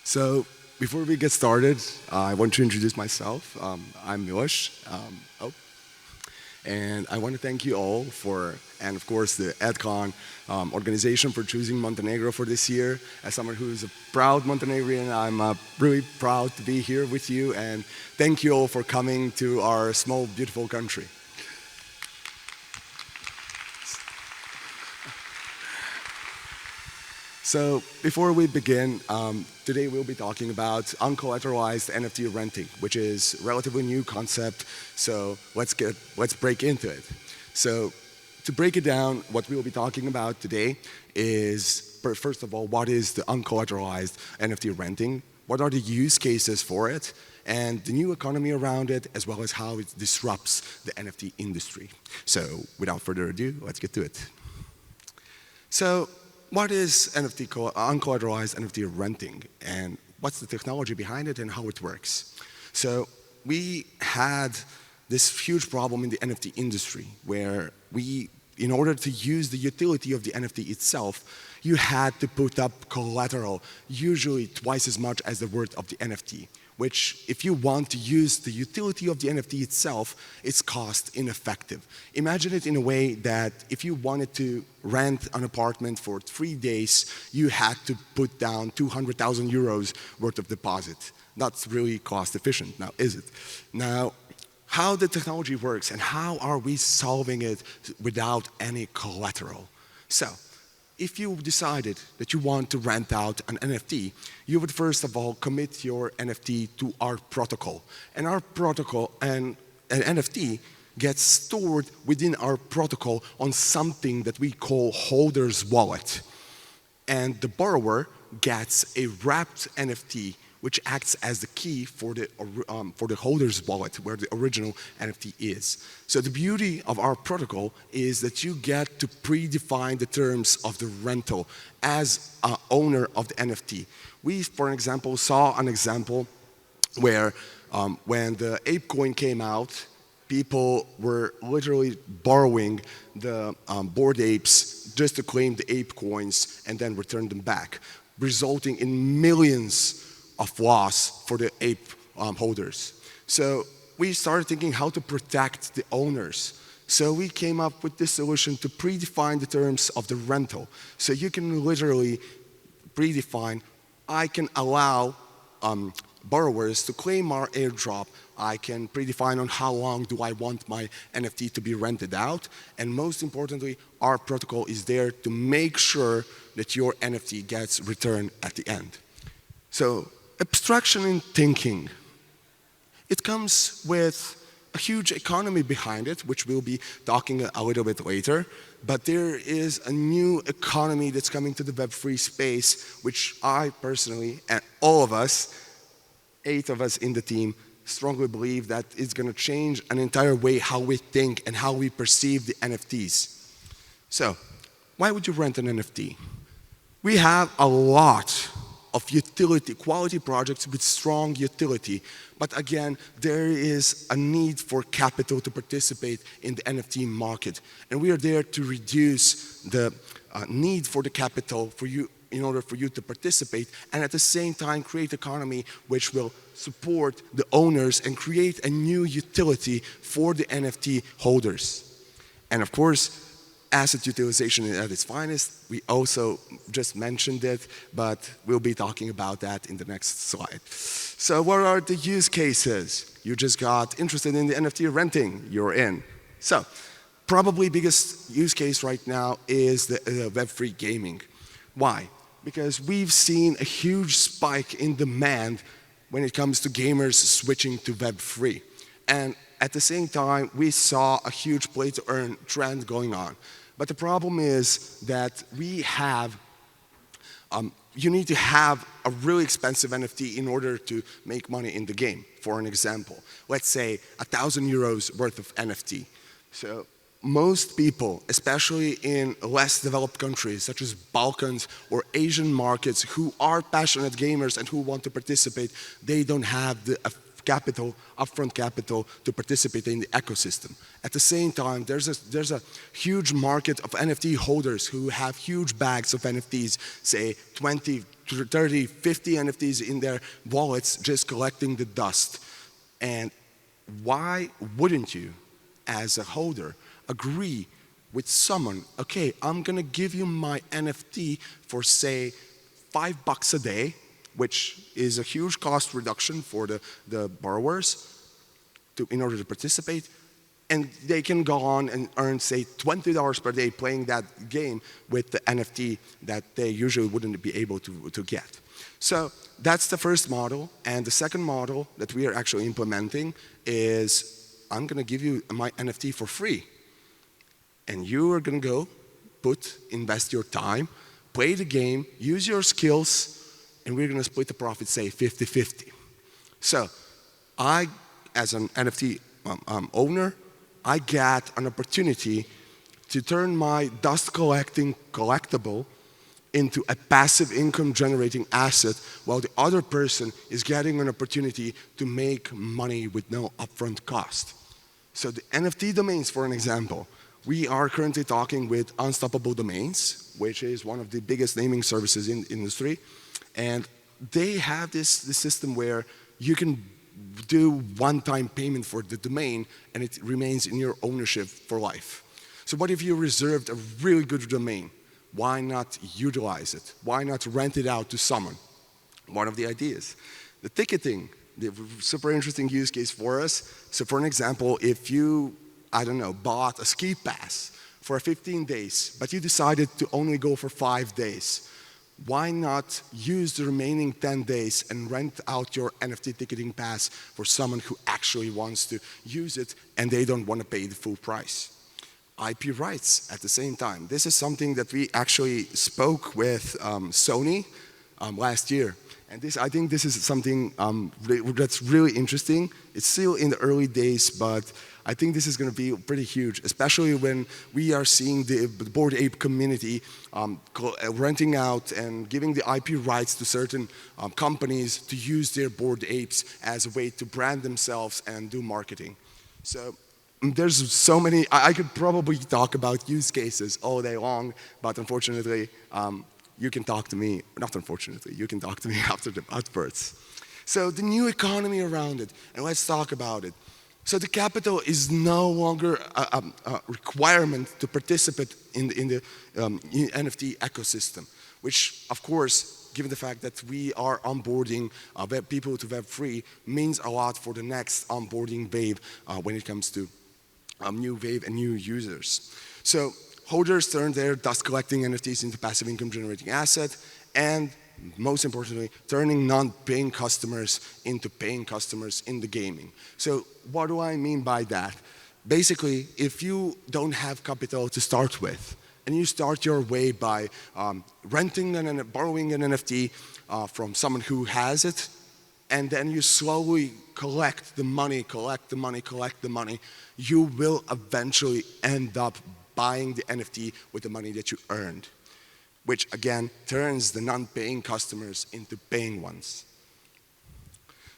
So before we get started, I want to introduce myself. I'm Miloš, and I want to thank you all and of course the EDCON organization for choosing Montenegro for this year. As someone who is a proud Montenegrin, I'm really proud to be here with you, and thank you all for coming to our small, beautiful country. So before we begin, today we'll be talking about uncollateralized NFT renting, which is a relatively new concept. So let's break into it. So to break it down, what we will be talking about today is, first of all, what is the uncollateralized NFT renting? What are the use cases for it? And the new economy around it, as well as how it disrupts the NFT industry. So without further ado, let's get to it. So what is uncollateralized NFT renting, and what's the technology behind it and how it works? So we had this huge problem in the NFT industry where in order to use the utility of the NFT itself, you had to put up collateral, usually twice as much as the worth of the NFT, which, if you want to use the utility of the NFT itself, it's cost ineffective. Imagine it in a way that if you wanted to rent an apartment for 3 days, you had to put down 200,000 euros worth of deposit. That's really cost efficient, now is it? Now, how the technology works and how are we solving it without any collateral? So, if you decided that you want to rent out an NFT, you would first of all commit your NFT to our protocol. And our protocol and an NFT gets stored within our protocol on something that we call holder's wallet. And the borrower gets a wrapped NFT, which acts as the key for the holder's wallet, where the original NFT is. So the beauty of our protocol is that you get to predefine the terms of the rental as an owner of the NFT. We, for example, saw an example where when the ape coin came out, people were literally borrowing the Bored Apes just to claim the ape coins and then return them back, resulting in millions of loss for the ape holders. So we started thinking how to protect the owners. So we came up with this solution to predefine the terms of the rental. So you can literally predefine, I can allow borrowers to claim our airdrop. I can predefine on how long do I want my NFT to be rented out. And most importantly, our protocol is there to make sure that your NFT gets returned at the end. So abstraction in thinking. It comes with a huge economy behind it, which we'll be talking a little bit later. But there is a new economy that's coming to the Web3 space, which I personally, and all of us, 8 of us in the team, strongly believe that it's going to change an entire way how we think and how we perceive the NFTs. So, why would you rent an NFT? We have a lot of utility, quality projects with strong utility. But again, there is a need for capital to participate in the NFT market. And we are there to reduce the need for the capital for you, in order for you to participate, and at the same time create an economy which will support the owners and create a new utility for the NFT holders. And of course, asset utilization at its finest. We also just mentioned it, but we'll be talking about that in the next slide. So what are the use cases? You just got interested in the NFT renting, you're in. So probably biggest use case right now is the Web3 gaming. Why? Because we've seen a huge spike in demand when it comes to gamers switching to Web3. And at the same time, we saw a huge play-to-earn trend going on. But the problem is that you need to have a really expensive NFT in order to make money in the game. For an example, let's say 1,000 euros worth of NFT. So most people, especially in less developed countries such as Balkans or Asian markets, who are passionate gamers and who want to participate, they don't have the upfront capital to participate in the ecosystem. At the same time, there's a huge market of NFT holders who have huge bags of NFTs, say 20, 30, 50 NFTs in their wallets just collecting the dust. And why wouldn't you, as a holder, agree with someone, okay, I'm gonna give you my NFT for, say, $5 a day, which is a huge cost reduction for the borrowers in order to participate, and they can go on and earn, say, $20 per day playing that game with the NFT that they usually wouldn't be able to get. So that's the first model, and the second model that we are actually implementing is, I'm gonna give you my NFT for free. And you are going to go, invest your time, play the game, use your skills, and we're going to split the profit, say, 50-50. So I, as an NFT owner, I get an opportunity to turn my dust collecting collectible into a passive income generating asset, while the other person is getting an opportunity to make money with no upfront cost. So the NFT domains, for an example, we are currently talking with Unstoppable Domains, which is one of the biggest naming services in the industry. And they have this system where you can do one-time payment for the domain and it remains in your ownership for life. So what if you reserved a really good domain? Why not utilize it? Why not rent it out to someone? One of the ideas. The ticketing, the super interesting use case for us. So for an example, if you I don't know, bought a ski pass for 15 days, but you decided to only go for 5 days. Why not use the remaining 10 days and rent out your NFT ticketing pass for someone who actually wants to use it and they don't want to pay the full price? IP rights at the same time. This is something that we actually spoke with Sony last year. And I think this is something that's really interesting. It's still in the early days, but I think this is going to be pretty huge, especially when we are seeing the Bored Ape community renting out and giving the IP rights to certain companies to use their Bored Apes as a way to brand themselves and do marketing. So there's so many, I could probably talk about use cases all day long, but unfortunately, you can talk to me, not unfortunately, you can talk to me afterwards. So the new economy around it, and let's talk about it. So the capital is no longer a requirement to participate in the NFT ecosystem, which of course, given the fact that we are onboarding people to Web3, means a lot for the next onboarding wave when it comes to new wave and new users. So holders turn their dust collecting NFTs into passive income generating asset, and most importantly, turning non-paying customers into paying customers in the gaming. So what do I mean by that? Basically, if you don't have capital to start with, and you start your way by renting and borrowing an NFT from someone who has it, and then you slowly collect the money, you will eventually end up buying the NFT with the money that you earned, which again turns the non-paying customers into paying ones.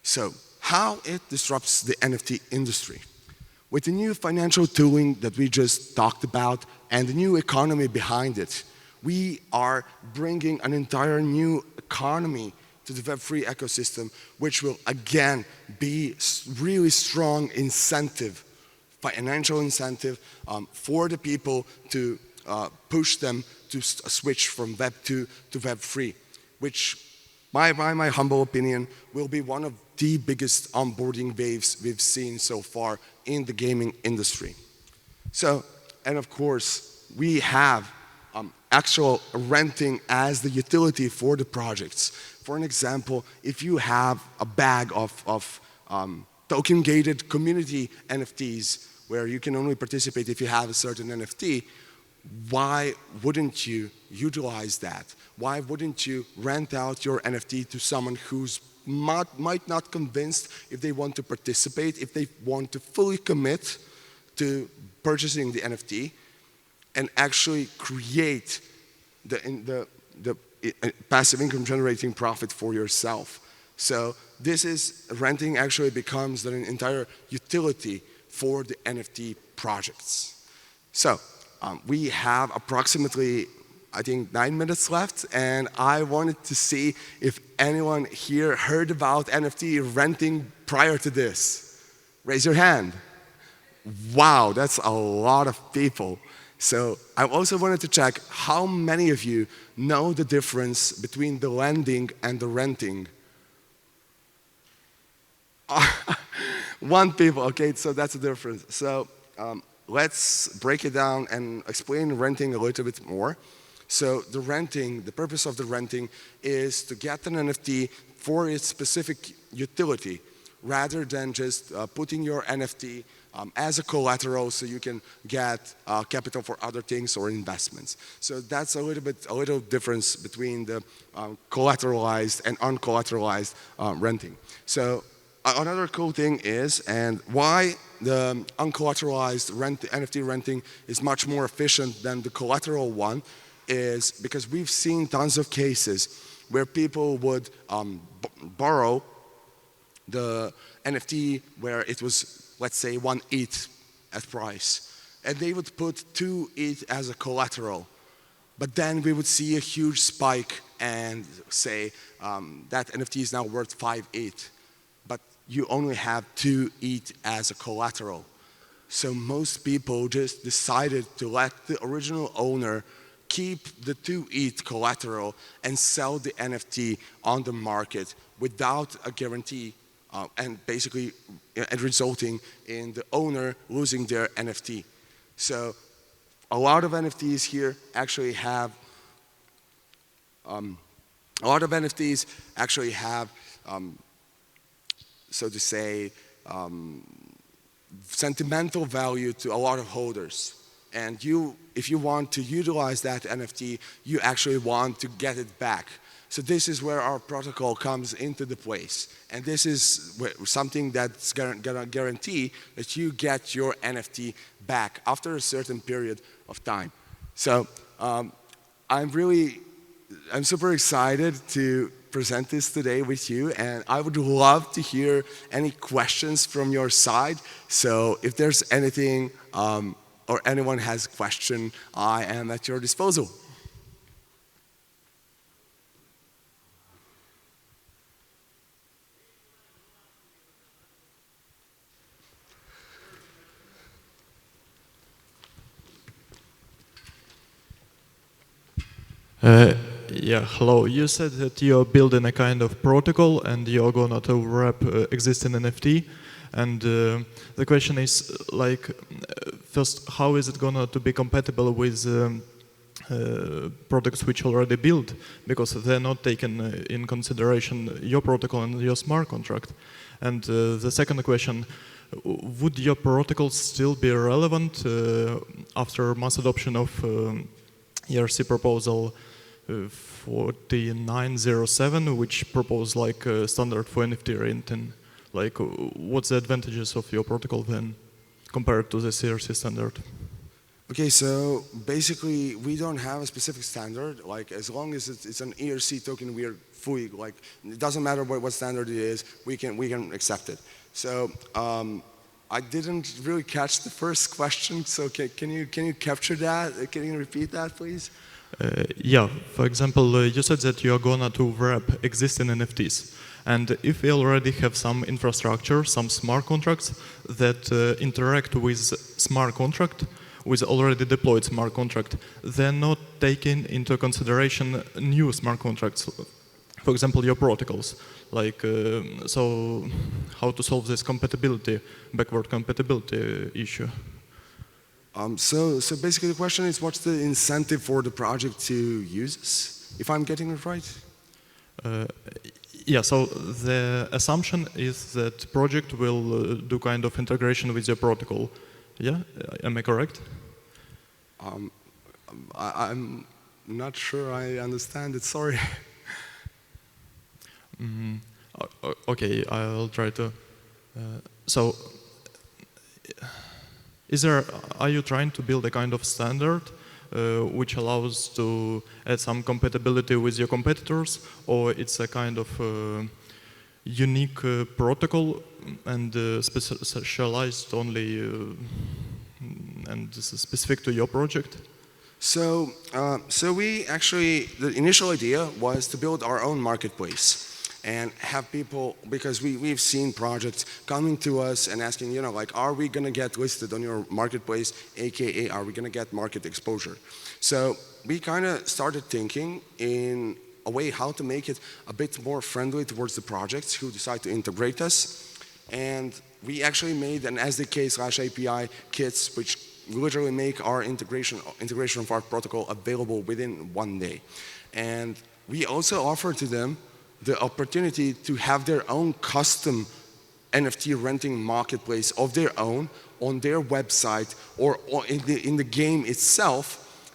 So how it disrupts the NFT industry? With the new financial tooling that we just talked about and the new economy behind it, we are bringing an entire new economy to the Web3 ecosystem, which will again be really strong incentive, financial incentive for the people to push them to switch from Web 2 to Web 3, which, by my humble opinion, will be one of the biggest onboarding waves we've seen so far in the gaming industry. So, and of course, we have actual renting as the utility for the projects. For an example, if you have a bag of token-gated community NFTs where you can only participate if you have a certain NFT, why wouldn't you utilize that? Why wouldn't you rent out your NFT to someone who's might not convinced if they want to participate, if they want to fully commit to purchasing the NFT and actually create the passive income generating profit for yourself? So this is, renting actually becomes an entire utility for the NFT projects. So we have approximately I think, 9 minutes left, and I wanted to see if anyone here heard about NFT renting prior to this. Raise your hand. Wow, that's a lot of people. So I also wanted to check how many of you know the difference between the lending and the renting. One people, okay, so that's the difference. So let's break it down and explain renting a little bit more. So the renting, the purpose of the renting is to get an NFT for its specific utility, rather than just putting your NFT as a collateral so you can get capital for other things or investments. So that's a little difference between the collateralized and uncollateralized renting. So another cool thing is, and why the uncollateralized NFT renting is much more efficient than the collateral one, is because we've seen tons of cases where people would borrow the NFT where it was, let's say, 1 ETH at price, and they would put 2 ETH as a collateral. But then we would see a huge spike and say that NFT is now worth 5 ETH, but you only have 2 ETH as a collateral. So most people just decided to let the original owner keep the 2 ETH collateral and sell the NFT on the market without a guarantee, and basically resulting in the owner losing their NFT. So a lot of NFTs here actually have so to say, sentimental value to a lot of holders. And if you want to utilize that NFT, you actually want to get it back. So this is where our protocol comes into the place. And this is something that's gonna guarantee that you get your NFT back after a certain period of time. So I'm super excited to present this today with you, and I would love to hear any questions from your side. So if there's anything or anyone has a question, I am at your disposal. Yeah, hello. You said that you're building a kind of protocol and you're going to wrap existing NFT. And the question is, like, first, how is it going to be compatible with products which already built? Because they're not taking in consideration your protocol and your smart contract. And the second question, would your protocol still be relevant after mass adoption of ERC proposal 4907, which proposed like a standard for NFT renting? Like, what's the advantages of your protocol then compared to the ERC standard? Okay, so basically we don't have a specific standard. Like, as long as it's an ERC token, we are fully, like, it doesn't matter what standard it is, we can accept it. So I didn't really catch the first question, so can you capture that? Can you repeat that, please? Yeah, for example, you said that you are going to wrap existing NFTs. And if we already have some infrastructure, some smart contracts that interact with smart contract, with already deployed smart contract, they're not taking into consideration new smart contracts. For example, your protocols. Like, so how to solve this compatibility, backward compatibility issue? So basically the question is, what's the incentive for the project to use this, if I'm getting it right? Yeah, so the assumption is that project will do kind of integration with your protocol. Yeah, am I correct? I'm not sure I understand it, sorry. Okay, I'll try to. So, are you trying to build a kind of standard which allows to add some compatibility with your competitors, or it's a kind of unique protocol and specialized only and this is specific to your project? So we actually, the initial idea was to build our own marketplace and have people, because we've seen projects coming to us and asking, like, are we gonna get listed on your marketplace, AKA, are we gonna get market exposure? So we kind of started thinking in a way how to make it a bit more friendly towards the projects who decide to integrate us. And we actually made an SDK/API kits, which literally make our integration of our protocol available within 1 day. And we also offer to them the opportunity to have their own custom NFT renting marketplace of their own on their website or in the game itself,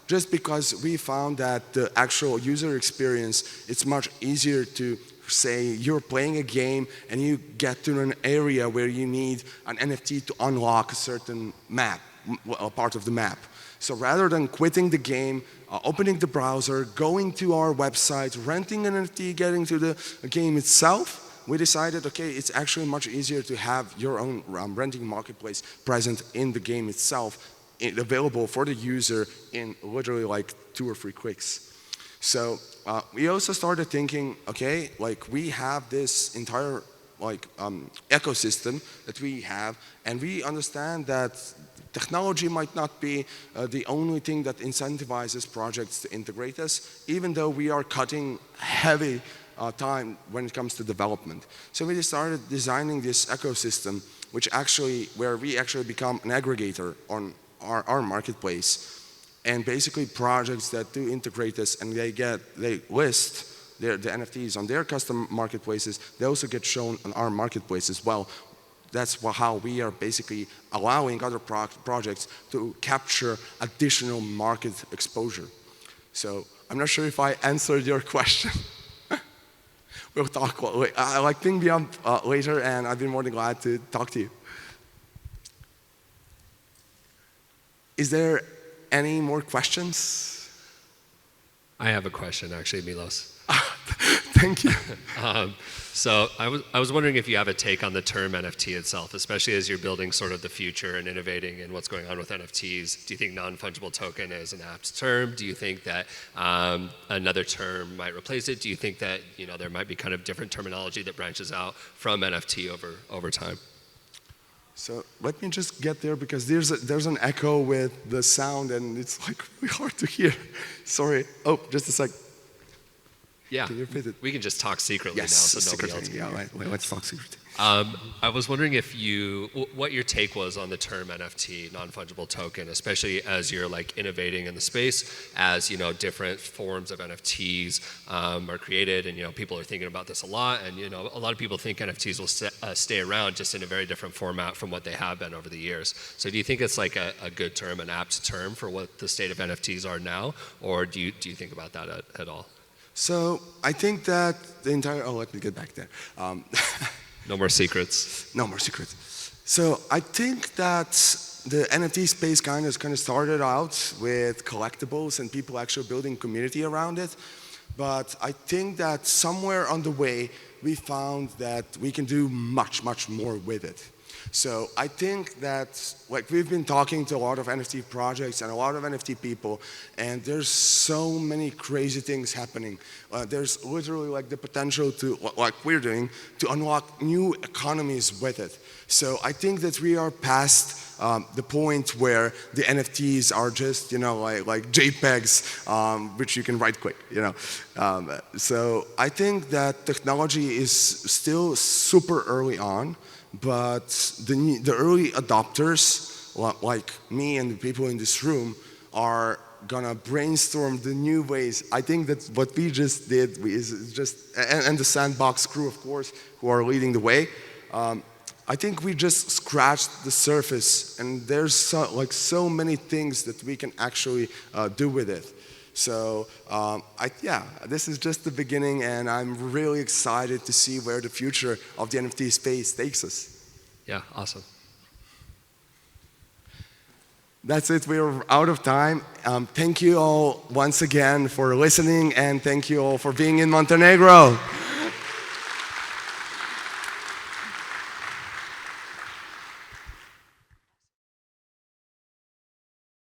just because we found that the actual user experience, it's much easier to say you're playing a game and you get to an area where you need an NFT to unlock a certain map, a part of the map. So rather than quitting the game, opening the browser, going to our website, renting an NFT, getting to the game itself, we decided, okay, it's actually much easier to have your own renting marketplace present in the game itself, available for the user in literally like 2 or 3 clicks. So we also started thinking, okay, like we have this entire ecosystem that we have, and we understand that technology might not be the only thing that incentivizes projects to integrate us, even though we are cutting heavy time when it comes to development. So we started designing this ecosystem, where we actually become an aggregator on our marketplace. And basically projects that do integrate us and they list the NFTs on their custom marketplaces, they also get shown on our marketplace as well. That's how we are basically allowing other projects to capture additional market exposure. So I'm not sure if I answered your question. We'll talk, ping me up later, and I'd be more than glad to talk to you. Is there any more questions? I have a question, actually, Miloš. Thank you. So I was wondering if you have a take on the term NFT itself, especially as you're building sort of the future and innovating and what's going on with NFTs. Do you think non-fungible token is an apt term? Do you think that another term might replace it? Do you think that there might be kind of different terminology that branches out from NFT over time? So let me just get there, because there's an echo with the sound and it's like really hard to hear. Sorry. Oh, just a sec. Yeah, can you repeat it? We can just talk secretly now, so nobody else can hear. Right. Let's talk secretly. I was wondering what your take was on the term NFT, non-fungible token, especially as you're innovating in the space, as different forms of NFTs are created, and people are thinking about this a lot, and a lot of people think NFTs will stay around just in a very different format from what they have been over the years. So do you think it's like a good term, an apt term for what the state of NFTs are now, or do you think about that at all? So I think that the entire, let me get back there. No more secrets. No more secrets. So I think that the NFT space kind of started out with collectibles and people actually building community around it. But I think that somewhere on the way, we found that we can do much, much more with it. So I think that we've been talking to a lot of NFT projects and a lot of NFT people, and there's so many crazy things happening. There's literally the potential to, like we're doing, to unlock new economies with it. So I think that we are past the point where the NFTs are just, like JPEGs, which you can right click, So I think that technology is still super early on. But the early adopters, like me and the people in this room, are gonna brainstorm the new ways. I think that what we just did is just, and the Sandbox crew, of course, who are leading the way. I think we just scratched the surface, and there's so many things that we can actually do with it. So this is just the beginning, and I'm really excited to see where the future of the NFT space takes us. Yeah, awesome. That's it, we're out of time. Thank you all once again for listening, and thank you all for being in Montenegro.